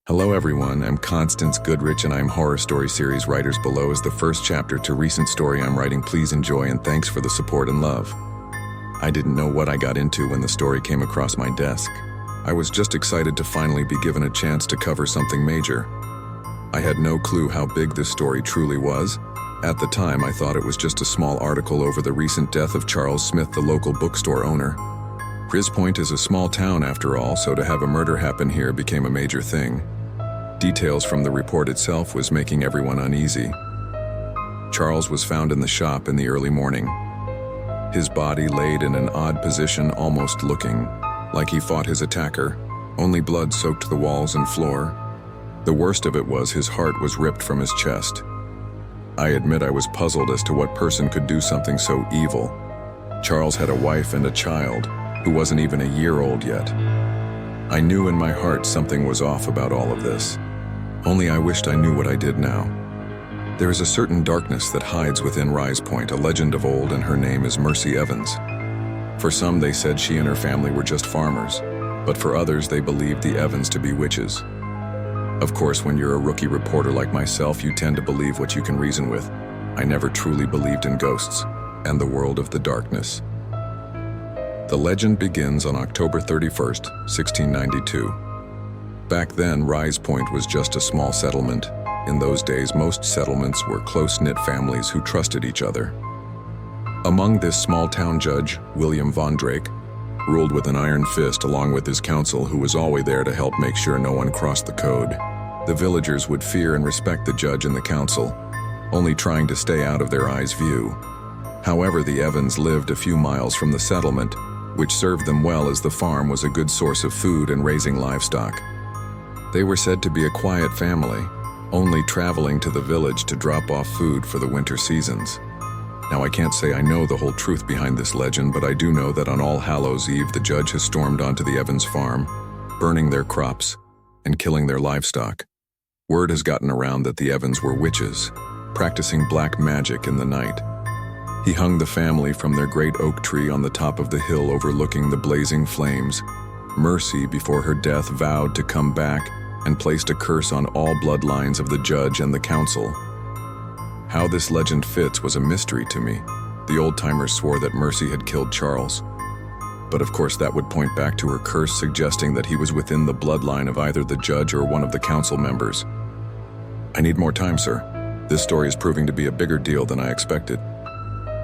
Hello everyone, I'm Constance Goodrich and I'm Horror Story Series Writers Below is the first chapter to recent story I'm writing. Please enjoy and thanks for the support and love. I didn't know what I got into when the story came across my desk. I was just excited to finally be given a chance to cover something major. I had no clue how big this story truly was. At the time, I thought it was just a small article over the recent death of Charles Smith, the local bookstore owner. Grizz Point is a small town after all, so to have a murder happen here became a major thing. Details from the report itself was making everyone uneasy. Charles was found in the shop in the early morning. His body laid in an odd position, almost looking like he fought his attacker. Only blood soaked the walls and floor. The worst of it was his heart was ripped from his chest. I admit I was puzzled as to what person could do something so evil. Charles had a wife and a child who wasn't even a year old yet. I knew in my heart something was off about all of this. Only I wished I knew what I did now. There is a certain darkness that hides within Rise Point, a legend of old, and her name is Mercy Evans. For some, they said she and her family were just farmers, but for others, they believed the Evans to be witches. Of course, when you're a rookie reporter like myself, you tend to believe what you can reason with. I never truly believed in ghosts and the world of the darkness. The legend begins on October 31st, 1692. Back then, Rise Point was just a small settlement. In those days, most settlements were close-knit families who trusted each other. Among this small-town judge, William Von Drake, ruled with an iron fist along with his council who was always there to help make sure no one crossed the code. The villagers would fear and respect the judge and the council, only trying to stay out of their eyes' view. However, the Evans lived a few miles from the settlement, which served them well as the farm was a good source of food and raising livestock. They were said to be a quiet family, only traveling to the village to drop off food for the winter seasons. Now, I can't say I know the whole truth behind this legend, but I do know that on All Hallows Eve, the judge has stormed onto the Evans farm, burning their crops and killing their livestock. Word has gotten around that the Evans were witches, practicing black magic in the night. He hung the family from their great oak tree on the top of the hill overlooking the blazing flames. Mercy, before her death, vowed to come back and placed a curse on all bloodlines of the judge and the council. How this legend fits was a mystery to me. The old-timers swore that Mercy had killed Charles. But of course that would point back to her curse, suggesting that he was within the bloodline of either the judge or one of the council members. I need more time, sir. This story is proving to be a bigger deal than I expected.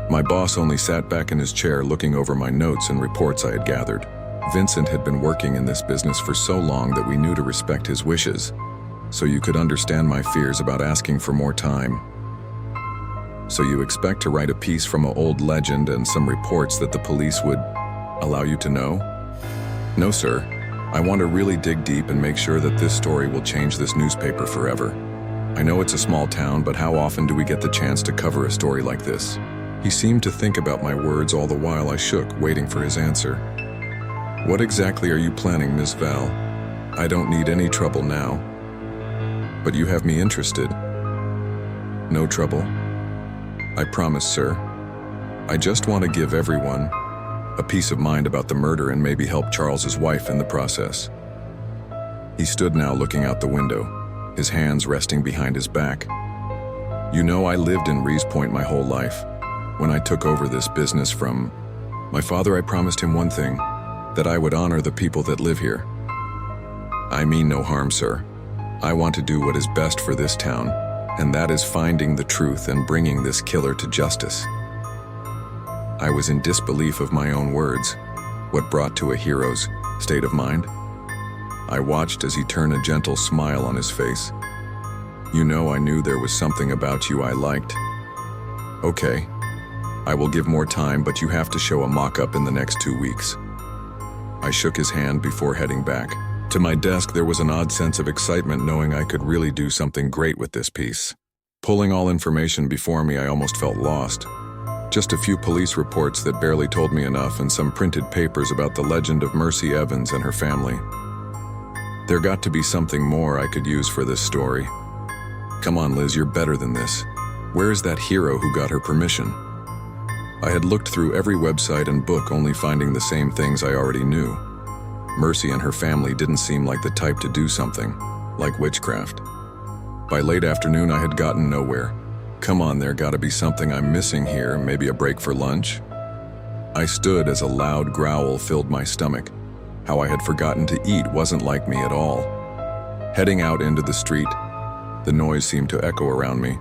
My boss only sat back in his chair looking over my notes and reports I had gathered. Vincent had been working in this business for so long that we knew to respect his wishes, so you could understand my fears about asking for more time. So you expect to write a piece from an old legend and some reports that the police would allow you to know? No, sir. I want to really dig deep and make sure that this story will change this newspaper forever. I know it's a small town, but how often do we get the chance to cover a story like this? He seemed to think about my words all the while I shook, waiting for his answer. What exactly are you planning, Miss Val? I don't need any trouble now. But you have me interested. No trouble? I promise, sir. I just want to give everyone a peace of mind about the murder and maybe help Charles's wife in the process. He stood now looking out the window, his hands resting behind his back. You know, I lived in Rise Point my whole life. When I took over this business from my father, I promised him one thing, that I would honor the people that live here. I mean no harm, sir. I want to do what is best for this town, and that is finding the truth and bringing this killer to justice. I was in disbelief of my own words, what brought to a hero's state of mind. I watched as he turned a gentle smile on his face. You know, I knew there was something about you I liked. Okay, I will give more time, but you have to show a mock-up in the next 2 weeks. I shook his hand before heading back. To my desk, there was an odd sense of excitement knowing I could really do something great with this piece. Pulling all information before me, I almost felt lost. Just a few police reports that barely told me enough and some printed papers about the legend of Mercy Evans and her family. There got to be something more I could use for this story. Come on, Liz, you're better than this. Where is that hero who got her permission? I had looked through every website and book, only finding the same things I already knew. Mercy and her family didn't seem like the type to do something. like witchcraft. By late afternoon, I had gotten nowhere. Come on, there gotta be something I'm missing here, maybe a break for lunch? I stood as a loud growl filled my stomach. How I had forgotten to eat wasn't like me at all. Heading out into the street, the noise seemed to echo around me.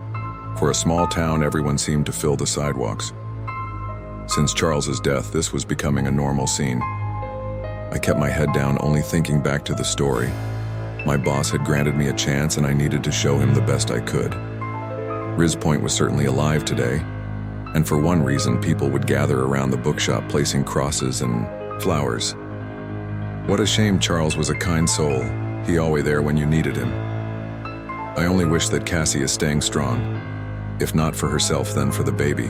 For a small town, everyone seemed to fill the sidewalks. Since Charles's death, this was becoming a normal scene. I kept my head down, only thinking back to the story. My boss had granted me a chance and I needed to show him the best I could. Riz Point was certainly alive today, and for one reason, people would gather around the bookshop placing crosses and flowers. What a shame Charles was a kind soul. He always there when you needed him. I only wish that Cassie is staying strong. If not for herself, then for the baby.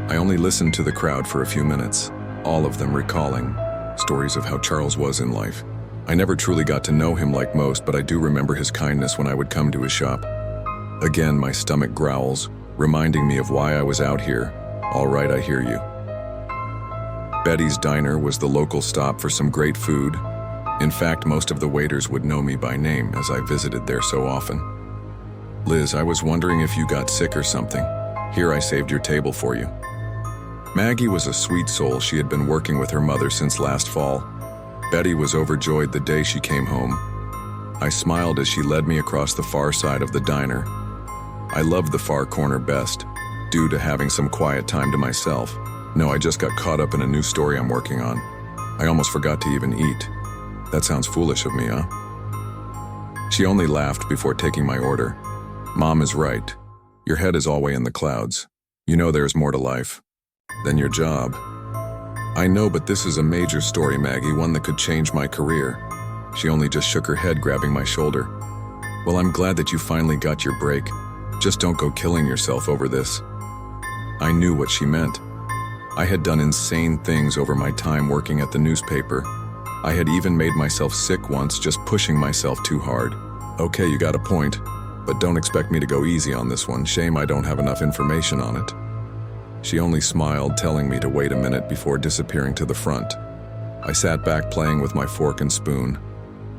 I only listened to the crowd for a few minutes, all of them recalling stories of how Charles was in life. I never truly got to know him like most, but I do remember his kindness when I would come to his shop. Again, my stomach growls, reminding me of why I was out here. All right, I hear you. Betty's Diner was the local stop for some great food. In fact, most of the waiters would know me by name as I visited there so often. Liz, I was wondering if you got sick or something. Here, I saved your table for you. Maggie was a sweet soul. She had been working with her mother since last fall. Betty was overjoyed the day she came home. I smiled as she led me across the far side of the diner. I loved the far corner best, due to having some quiet time to myself. No, I just got caught up in a new story I'm working on. I almost forgot to even eat. That sounds foolish of me, huh? She only laughed before taking my order. Mom is right. Your head is always in the clouds. You know there's more to life than your job. I know, but this is a major story, Maggie, one that could change my career. She only just shook her head, grabbing my shoulder. Well, I'm glad that you finally got your break. Just don't go killing yourself over this. I knew what she meant. I had done insane things over my time working at the newspaper. I had even made myself sick once, just pushing myself too hard. Okay, you got a point, but don't expect me to go easy on this one. Shame I don't have enough information on it. She only smiled, telling me to wait a minute before disappearing to the front. I sat back playing with my fork and spoon,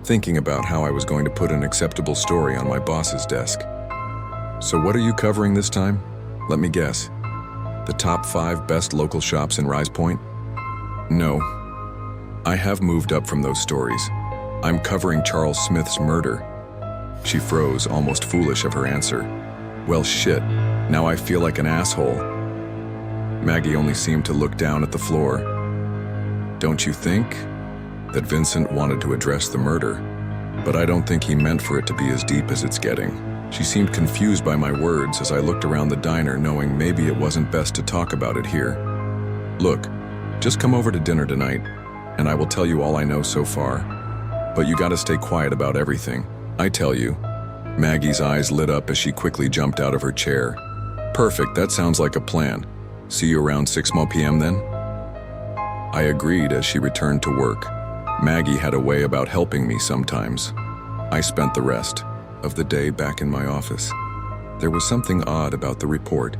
thinking about how I was going to put an acceptable story on my boss's desk. So what are you covering this time? Let me guess. The top 5 best local shops in Rise Point? No. I have moved up from those stories. I'm covering Charles Smith's murder. She froze, almost foolish of her answer. Well, shit. Now I feel like an asshole. Maggie only seemed to look down at the floor. Don't you think that Vincent wanted to address the murder? But I don't think he meant for it to be as deep as it's getting. She seemed confused by my words as I looked around the diner, knowing maybe it wasn't best to talk about it here. Look, just come over to dinner tonight, and I will tell you all I know so far. But you gotta stay quiet about everything. I tell you. Maggie's eyes lit up as she quickly jumped out of her chair. Perfect, that sounds like a plan. See you around 6 p.m. then? I agreed as she returned to work. Maggie had a way about helping me sometimes. I spent the rest of the day back in my office. There was something odd about the report.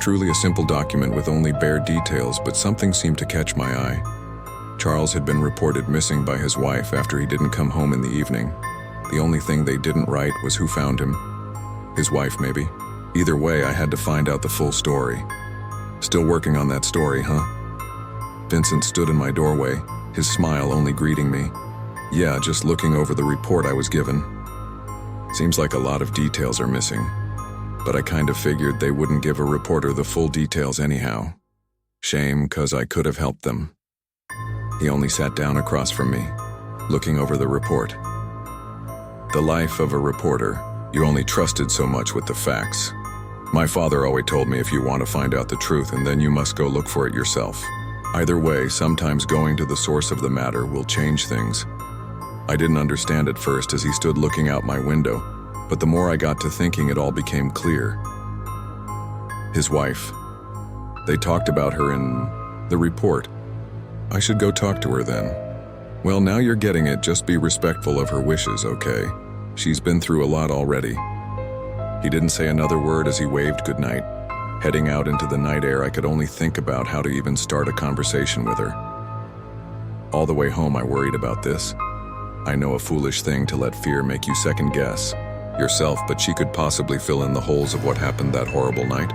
Truly a simple document with only bare details, but something seemed to catch my eye. Charles had been reported missing by his wife after he didn't come home in the evening. The only thing they didn't write was who found him. His wife, maybe. Either way, I had to find out the full story. Still working on that story, huh? Vincent stood in my doorway, his smile only greeting me. Yeah, just looking over the report I was given. Seems like a lot of details are missing, but I kind of figured they wouldn't give a reporter the full details anyhow. Shame, 'cause I could have helped them. He only sat down across from me, looking over the report. The life of a reporter, you only trusted so much with the facts. My father always told me if you want to find out the truth, and then you must go look for it yourself. Either way, sometimes going to the source of the matter will change things. I didn't understand at first as he stood looking out my window, but the more I got to thinking, it all became clear. His wife. They talked about her in the report. I should go talk to her then. Well, now you're getting it. Just be respectful of her wishes, okay? She's been through a lot already. He didn't say another word as he waved goodnight. Heading out into the night air, I could only think about how to even start a conversation with her. All the way home, I worried about this. I know, a foolish thing to let fear make you second guess yourself, but she could possibly fill in the holes of what happened that horrible night.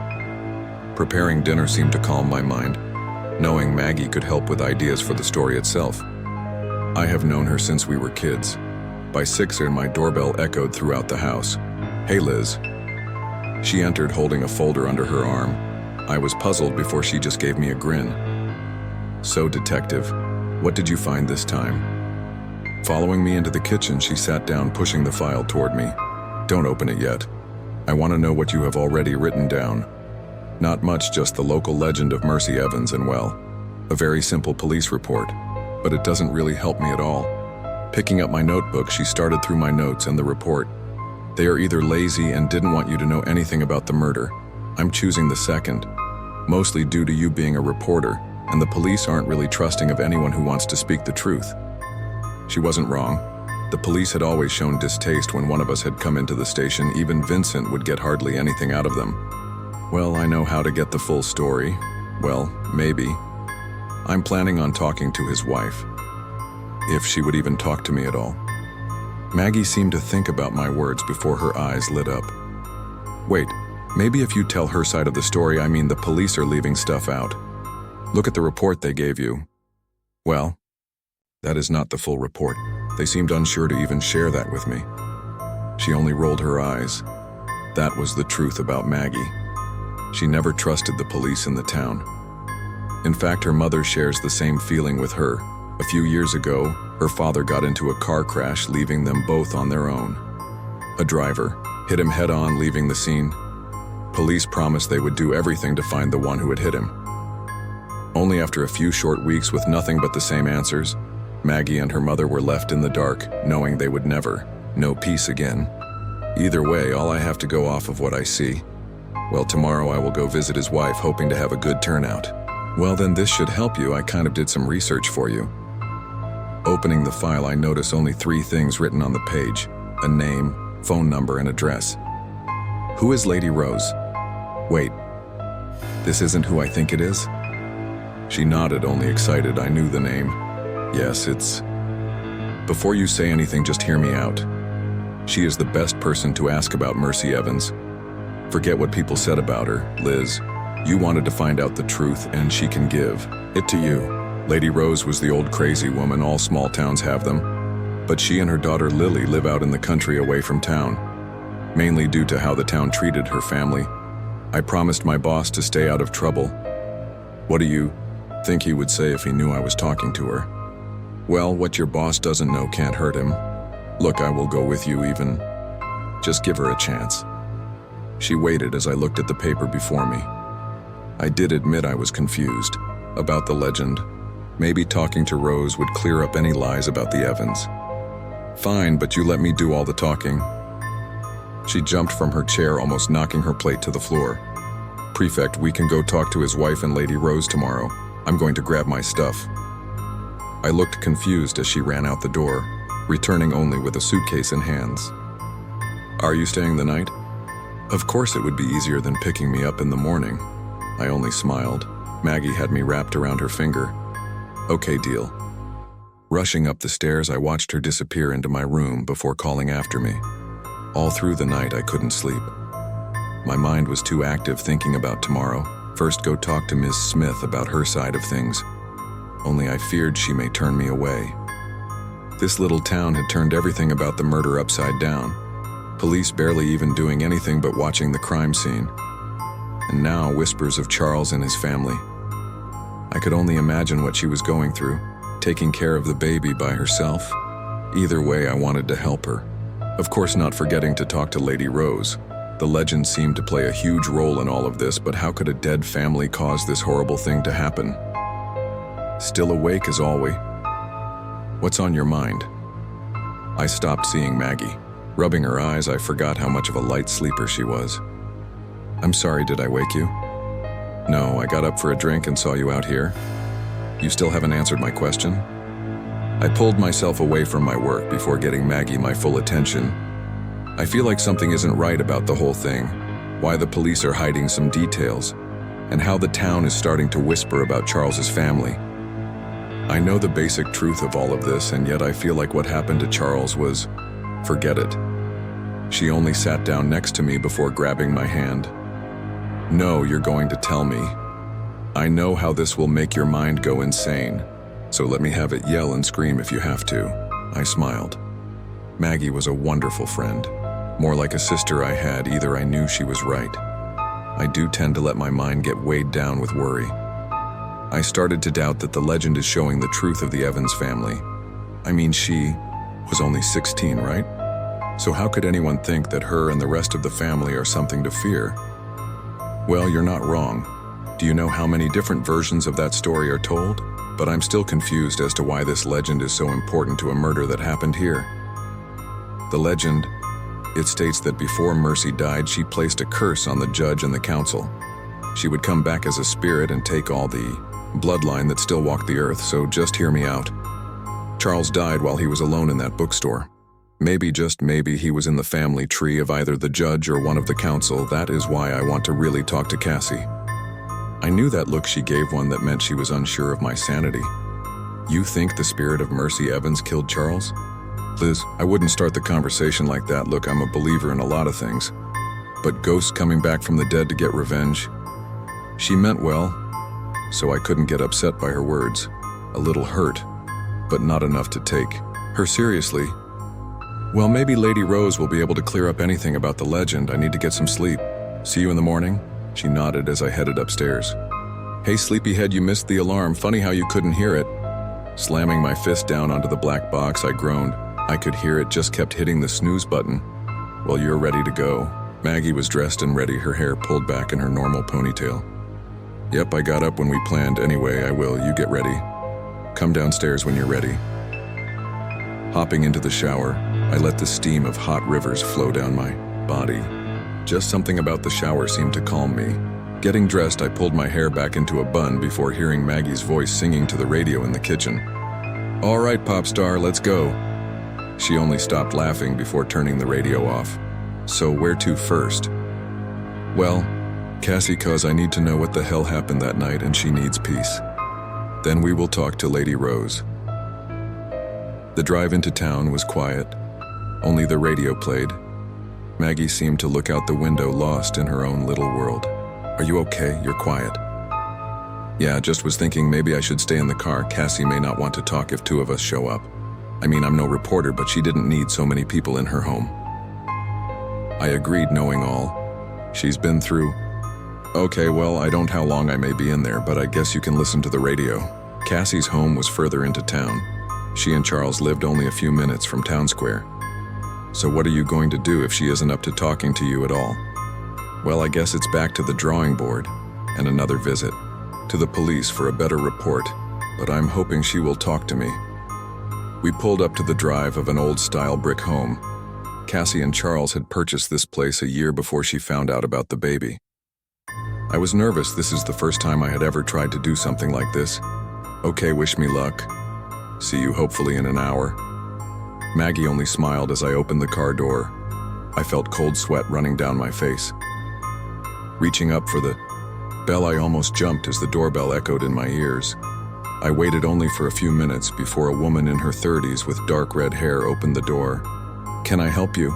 Preparing dinner seemed to calm my mind, knowing Maggie could help with ideas for the story itself. I have known her since we were kids. By 6, my doorbell echoed throughout the house. "Hey, Liz." She entered holding a folder under her arm. I was puzzled before she just gave me a grin. "So, detective, what did you find this time?" Following me into the kitchen, she sat down, pushing the file toward me. "Don't open it yet. I want to know what you have already written down." Not much, just the local legend of Mercy Evans and, well, a very simple police report. But it doesn't really help me at all. Picking up my notebook, she started through my notes and the report. "They are either lazy and didn't want you to know anything about the murder. I'm choosing the second, mostly due to you being a reporter, and the police aren't really trusting of anyone who wants to speak the truth." She wasn't wrong. The police had always shown distaste when one of us had come into the station. Even Vincent would get hardly anything out of them. Well, I know how to get the full story. Well, maybe. I'm planning on talking to his wife. If she would even talk to me at all. Maggie seemed to think about my words before her eyes lit up. "Wait, maybe if you tell her side of the story, I mean the police are leaving stuff out. Look at the report they gave you." "Well, that is not the full report. They seemed unsure to even share that with me." She only rolled her eyes. That was the truth about Maggie. She never trusted the police in the town. In fact, her mother shares the same feeling with her. A few years ago, her father got into a car crash, leaving them both on their own. A driver hit him head-on, leaving the scene. Police promised they would do everything to find the one who had hit him. Only after a few short weeks with nothing but the same answers, Maggie and her mother were left in the dark, knowing they would never know peace again. Either way, all I have to go off of what I see. Well, tomorrow I will go visit his wife, hoping to have a good turnout. Well, then this should help you. I kind of did some research for you. Opening the file, I notice only 3 things written on the page: a name, phone number, and address. Who is Lady Rose? Wait, this isn't who I think it is? She nodded, only excited. I knew the name. Yes, it's... Before you say anything, just hear me out. She is the best person to ask about Mercy Evans. Forget what people said about her, Liz. You wanted to find out the truth, and she can give it to you. Lady Rose was the old crazy woman. All small towns have them. But she and her daughter Lily live out in the country away from town, mainly due to how the town treated her family. I promised my boss to stay out of trouble. What do you think he would say if he knew I was talking to her? Well, what your boss doesn't know can't hurt him. Look, I will go with you even. Just give her a chance. She waited as I looked at the paper before me. I did admit I was confused about the legend. Maybe talking to Rose would clear up any lies about the Evans. Fine, but you let me do all the talking. She jumped from her chair, almost knocking her plate to the floor. Prefect, we can go talk to his wife and Lady Rose tomorrow. I'm going to grab my stuff. I looked confused as she ran out the door, returning only with a suitcase in hands. Are you staying the night? Of course, it would be easier than picking me up in the morning. I only smiled. Maggie had me wrapped around her finger. Okay, deal. Rushing up the stairs, I watched her disappear into my room before calling after me. All through the night, I couldn't sleep. My mind was too active thinking about tomorrow. First, go talk to Ms. Smith about her side of things. Only I feared she may turn me away. This little town had turned everything about the murder upside down. Police barely even doing anything but watching the crime scene. And now, whispers of Charles and his family. I could only imagine what she was going through, taking care of the baby by herself. Either way, I wanted to help her. Of course, not forgetting to talk to Lady Rose. The legend seemed to play a huge role in all of this, but how could a dead family cause this horrible thing to happen? Still awake as always? What's on your mind? I stopped seeing Maggie. Rubbing her eyes, I forgot how much of a light sleeper she was. I'm sorry, did I wake you? No, I got up for a drink and saw you out here. You still haven't answered my question? I pulled myself away from my work before getting Maggie my full attention. I feel like something isn't right about the whole thing, why the police are hiding some details, and how the town is starting to whisper about Charles's family. I know the basic truth of all of this, and yet I feel like what happened to Charles was, forget it. She only sat down next to me before grabbing my hand. No, you're going to tell me. I know how this will make your mind go insane, so let me have it yell and scream if you have to. I smiled. Maggie was a wonderful friend. More like a sister I had, either I knew she was right. I do tend to let my mind get weighed down with worry. I started to doubt that the legend is showing the truth of the Evans family. I mean, she was only 16, right? So how could anyone think that her and the rest of the family are something to fear? Well, you're not wrong. Do you know how many different versions of that story are told? But I'm still confused as to why this legend is so important to a murder that happened here. The legend, it states that before Mercy died, she placed a curse on the judge and the council. She would come back as a spirit and take all the bloodline that still walked the earth, so just hear me out. Charles died while he was alone in that bookstore. Maybe, just maybe, he was in the family tree of either the judge or one of the council. That is why I want to really talk to Cassie. I knew that look she gave one that meant she was unsure of my sanity. You think the spirit of Mercy Evans killed Charles? Liz, I wouldn't start the conversation like that. Look, I'm a believer in a lot of things. But ghosts coming back from the dead to get revenge? She meant well, so I couldn't get upset by her words. A little hurt, but not enough to take her seriously. Well, maybe Lady Rose will be able to clear up anything about the legend. I need to get some sleep. See you in the morning? She nodded as I headed upstairs. Hey, sleepyhead, you missed the alarm. Funny how you couldn't hear it. Slamming my fist down onto the black box, I groaned. I could hear it, just kept hitting the snooze button. Well, you're ready to go. Maggie was dressed and ready, her hair pulled back in her normal ponytail. Yep, I got up when we planned. Anyway, I will. You get ready. Come downstairs when you're ready. Hopping into the shower, I let the steam of hot rivers flow down my body. Just something about the shower seemed to calm me. Getting dressed, I pulled my hair back into a bun before hearing Maggie's voice singing to the radio in the kitchen. All right, pop star, let's go. She only stopped laughing before turning the radio off. So where to first? Well, Cassie, 'cause I need to know what the hell happened that night and she needs peace. Then we will talk to Lady Rose. The drive into town was quiet. Only the radio played. Maggie seemed to look out the window, lost in her own little world. Are you okay? You're quiet. Yeah, just was thinking maybe I should stay in the car. Cassie may not want to talk if two of us show up. I mean, I'm no reporter, but she didn't need so many people in her home. I agreed, knowing all she's been through. Okay, well, I don't know how long I may be in there, but I guess you can listen to the radio. Cassie's home was further into town. She and Charles lived only a few minutes from town square. So what are you going to do if she isn't up to talking to you at all? Well, I guess it's back to the drawing board and another visit to the police for a better report, but I'm hoping she will talk to me. We pulled up to the drive of an old-style brick home. Cassie and Charles had purchased this place a year before she found out about the baby. I was nervous. This is the first time I had ever tried to do something like this. Okay, wish me luck. See you hopefully in an hour. Maggie only smiled as I opened the car door. I felt cold sweat running down my face. Reaching up for the bell, I almost jumped as the doorbell echoed in my ears. I waited only for a few minutes before a woman in her 30s with dark red hair opened the door. Can I help you?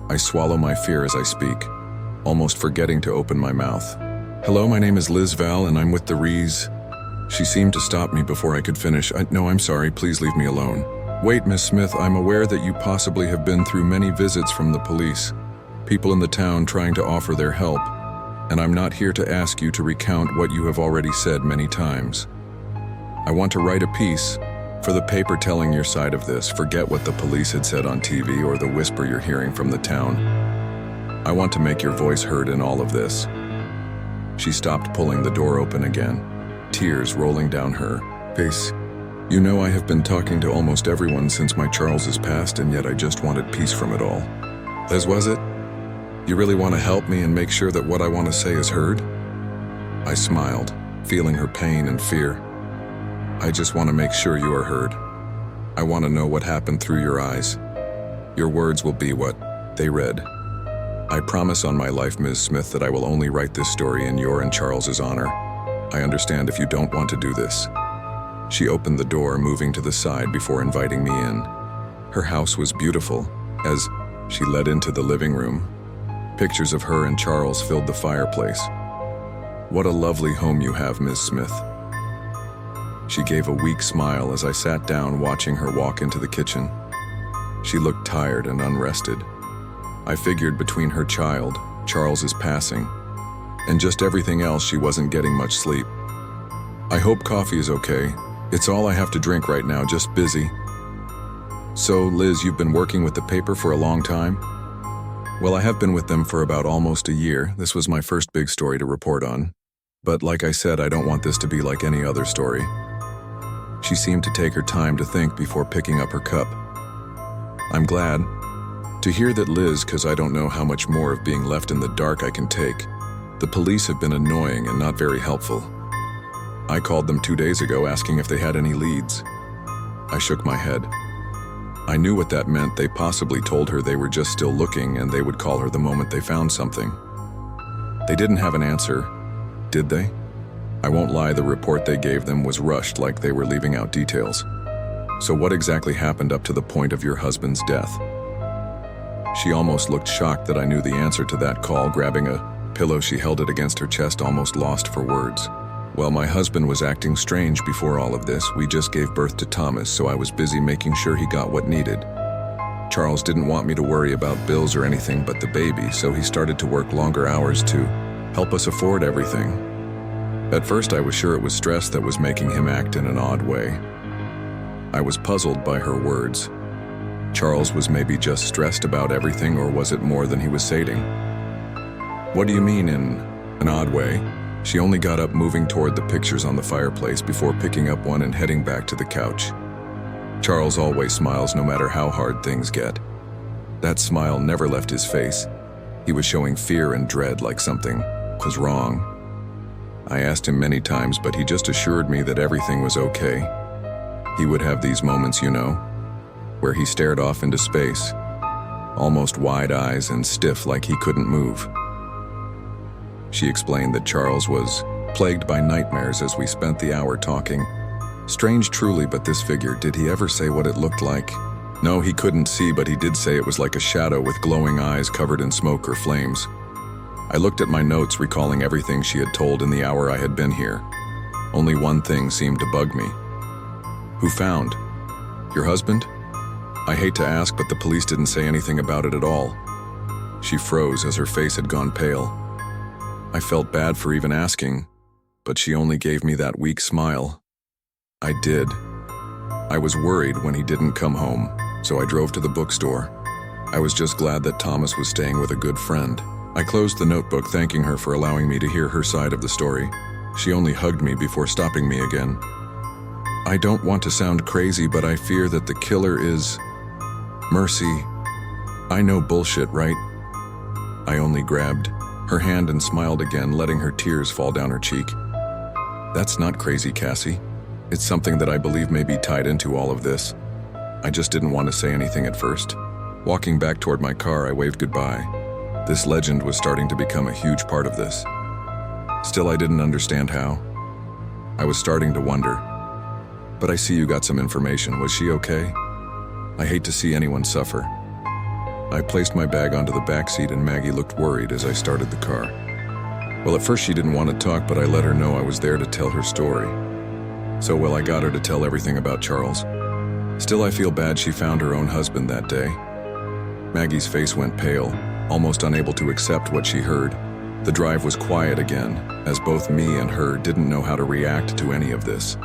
I swallow my fear as I speak, almost forgetting to open my mouth. Hello, my name is Liz Val and I'm with the Rees. She seemed to stop me before I could finish. No, I'm sorry, please leave me alone. Wait, Miss Smith, I'm aware that you possibly have been through many visits from the police, people in the town trying to offer their help, and I'm not here to ask you to recount what you have already said many times. I want to write a piece for the paper telling your side of this. Forget what the police had said on TV or the whisper you're hearing from the town. I want to make your voice heard in all of this. She stopped, pulling the door open again, tears rolling down her face. You know, I have been talking to almost everyone since my Charles's passed, and yet I just wanted peace from it all. Liz, was it? You really want to help me and make sure that what I want to say is heard? I smiled, feeling her pain and fear. I just want to make sure you are heard. I want to know what happened through your eyes. Your words will be what they read. I promise on my life, Ms. Smith, that I will only write this story in your and Charles's honor. I understand if you don't want to do this. She opened the door, moving to the side before inviting me in. Her house was beautiful. As she led into the living room, pictures of her and Charles filled the fireplace. "What a lovely home you have, Ms. Smith." She gave a weak smile as I sat down, watching her walk into the kitchen. She looked tired and unrested. I figured between her child, Charles's passing, and just everything else, she wasn't getting much sleep. "I hope coffee is okay. It's all I have to drink right now, just busy." "So, Liz, you've been working with the paper for a long time?" "Well, I have been with them for about almost a year. This was my first big story to report on. But like I said, I don't want this to be like any other story." She seemed to take her time to think before picking up her cup. "I'm glad to hear that, Liz, because I don't know how much more of being left in the dark I can take. The police have been annoying and not very helpful. I called them 2 days ago asking if they had any leads." I shook my head. I knew what that meant. They possibly told her they were just still looking and they would call her the moment they found something. They didn't have an answer, did they? I won't lie, the report they gave them was rushed, like they were leaving out details. "So what exactly happened up to the point of your husband's death?" She almost looked shocked that I knew the answer to that call. Grabbing a pillow, she held it against her chest, almost lost for words. "Well, my husband was acting strange before all of this. We just gave birth to Thomas, so I was busy making sure he got what needed. Charles didn't want me to worry about bills or anything but the baby, so he started to work longer hours to help us afford everything. At first, I was sure it was stress that was making him act in an odd way." I was puzzled by her words. Charles was maybe just stressed about everything, or was it more than he was saying? "What do you mean, in an odd way?" She only got up, moving toward the pictures on the fireplace before picking up one and heading back to the couch. "Charles always smiles no matter how hard things get." That smile never left his face. He was showing fear and dread, like something was wrong. I asked him many times, but he just assured me that everything was okay. He would have these moments, you know, where he stared off into space, almost wide eyes and stiff, like he couldn't move. She explained that Charles was plagued by nightmares as we spent the hour talking. Strange truly, but this figure, did he ever say what it looked like? No, he couldn't see, but he did say it was like a shadow with glowing eyes covered in smoke or flames. I looked at my notes, recalling everything she had told in the hour I had been here. Only one thing seemed to bug me. "Who found? Your husband?" I hate to ask, but the police didn't say anything about it at all. She froze as her face had gone pale. I felt bad for even asking, but she only gave me that weak smile. I did. I was worried when he didn't come home, so I drove to the bookstore. I was just glad that Thomas was staying with a good friend. I closed the notebook, thanking her for allowing me to hear her side of the story. She only hugged me before stopping me again. "I don't want to sound crazy, but I fear that the killer is... Mercy. I know bullshit, right?" I only grabbed her hand and smiled again, letting her tears fall down her cheek. "That's not crazy, Cassie. It's something that I believe may be tied into all of this. I just didn't want to say anything at first." Walking back toward my car, I waved goodbye. This legend was starting to become a huge part of this. Still, I didn't understand how. I was starting to wonder. "But I see you got some information. Was she okay? I hate to see anyone suffer." I placed my bag onto the back seat and Maggie looked worried as I started the car. Well, at first she didn't want to talk, but I let her know I was there to tell her story. So, well, I got her to tell everything about Charles. Still, I feel bad she found her own husband that day. Maggie's face went pale, almost unable to accept what she heard. The drive was quiet again, as both me and her didn't know how to react to any of this.